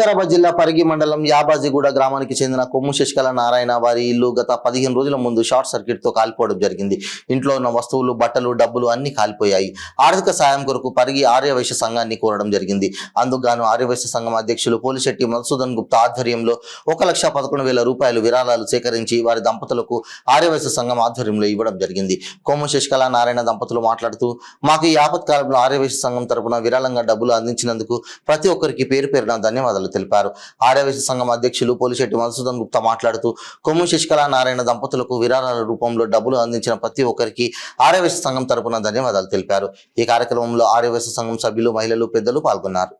వికారాబాద్ జిల్లా పరిగి మండలం యాబాజిగూడ గ్రామానికి చెందిన కొమ్ము శశికళ నారాయణ వారి ఇల్లు గత 15 రోజుల ముందు షార్ట్ సర్క్యూట్ తో కాలిపోవడం జరిగింది. ఇంట్లో ఉన్న వస్తువులు, బట్టలు, డబ్బులు అన్ని కాలిపోయాయి. ఆర్థిక సాయం కొరకు పరిగి ఆర్యవైశ్య సంఘాన్ని కోరడం జరిగింది. అందుకుగాను ఆర్యవైశ్య సంఘం అధ్యక్షులు పోలిశెట్టి మధుసూదన్ గుప్తా ఆధ్వర్యంలో 1,11,000 రూపాయలు విరాళాలు సేకరించి వారి దంపతులకు ఆర్యవైశ్య సంఘం ఆధ్వర్యంలో ఇవ్వడం జరిగింది. కొమ్ము శశికళ నారాయణ దంపతులు మాట్లాడుతూ, మాకు ఈ ఆపత్కాలంలో ఆర్యవైశ్య సంఘం తరపున విరాళంగా డబ్బులు అందించినందుకు ప్రతి ఒక్కరికి పేరు పేరున ధన్యవాదాలు తెలిపారు. ఆర్యవైశ్య సంఘం అధ్యక్షులు పోలిశెట్టి మధుసూదన్ గుప్తా మాట్లాడుతూ, కొమ్ము శశికళ నారాయణ దంపతులకు విరాళాల రూపంలో డబ్బులు అందించిన ప్రతి ఒక్కరికి ఆర్యవైశ్య సంఘం తరపున ధన్యవాదాలు తెలిపారు. ఈ కార్యక్రమంలో ఆర్యవైశ్య సంఘం సభ్యులు, మహిళలు, పెద్దలు పాల్గొన్నారు.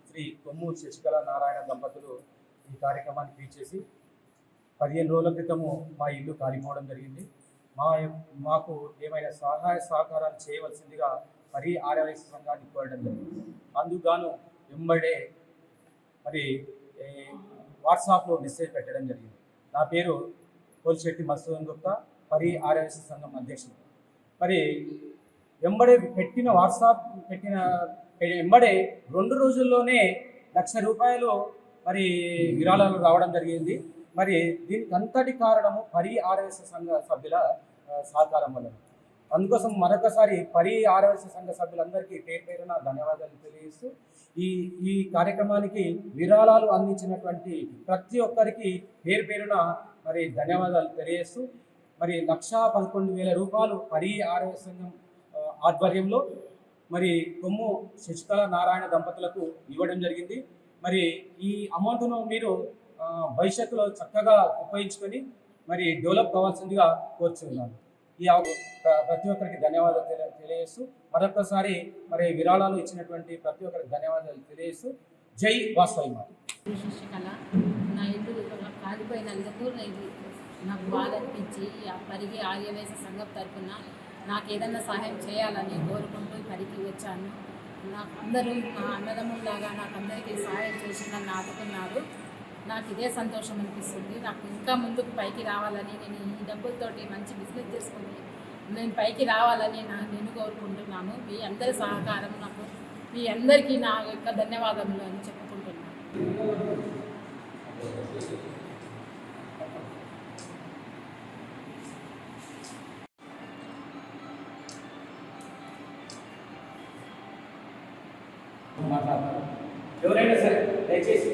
శ్రీ కొమ్ము శశికళ నారాయణ దంపతులు ఈ కార్యక్రమానికి పిలిచేసి 15 రోజుల క్రితము మా ఇల్లు కాలిపోవడం జరిగింది. మాకు ఏమైనా సహాయ సహకారాలు చేయవలసిందిగా మరి ఆర్యవైశ్య సంఘాన్ని కోరడం జరిగింది. అందుకుగాను వెంబడే మరి వాట్సాప్లో మెసేజ్ పెట్టడం జరిగింది. నా పేరు పోలిశెట్టి మధుసూదన్ గుప్తా, మరి ఆర్యవైశ్య సంఘం అధ్యక్షుడు. మరి వెంబడే పెట్టిన వెంబడే 2 రోజుల్లోనే ₹1,00,000 మరి విరాళాలు రావడం జరిగింది. మరి దీనికి అంతటి కారణము పరి ఆర్యవైశ్య సంఘ సభ్యుల సహకారం వల్ల. అందుకోసం మరొకసారి పరి ఆర్యవైశ్య సంఘ సభ్యులందరికీ పేరు పేరున ధన్యవాదాలు తెలియజేస్తూ ఈ కార్యక్రమానికి విరాళాలు అందించినటువంటి ప్రతి ఒక్కరికి పేరు పేరున మరి ధన్యవాదాలు తెలియజేస్తూ మరి 1,11,000 రూపాయలు పరి ఆర్యవైశ్య సంఘం ఆధ్వర్యంలో మరి కొమ్ము శశికళ నారాయణ దంపతులకు ఇవ్వడం జరిగింది. మరి ఈ అమౌంట్ను మీరు భవిష్యత్తులో చక్కగా ఉపయోగించుకొని మరి డెవలప్ కావాల్సిందిగా కోరుచున్నాను. ఈ ప్రతి ఒక్కరికి ధన్యవాదాలు తెలియజేస్తూ మరొకసారి మరి విరాళాలు ఇచ్చినటువంటి ప్రతి ఒక్కరికి ధన్యవాదాలు తెలియజేస్తూ జై వాసవి మాత. శశికళ నా ఇల్లు కాలిపోయినందుకు నాకు బాధ అనిపించి పరిగి ఆర్యవైశ్య సంఘం తరఫున నాకు ఏదైనా సహాయం చేయాలని కోరుకుంటూ ఇక్కడికి వచ్చాను. నాకు అందరూ నా అన్నదమ్ముల్లాగా నాకు అందరికీ సహాయం చేసి నన్ను ఆదుకున్నారు. నాకు ఇదే సంతోషం అనిపిస్తుంది. నాకు ఇంకా ముందుకు పైకి రావాలని, నేను ఈ డబ్బులతోటి మంచి బిజినెస్ చేసుకుని నేను పైకి రావాలని నేను కోరుకుంటున్నాను. మీ అందరి సహకారం నాకు, మీ అందరికీ నా యొక్క ధన్యవాదములు అని చెప్పుకుంటున్నాను. ఎవరైనా సరే దయచేసి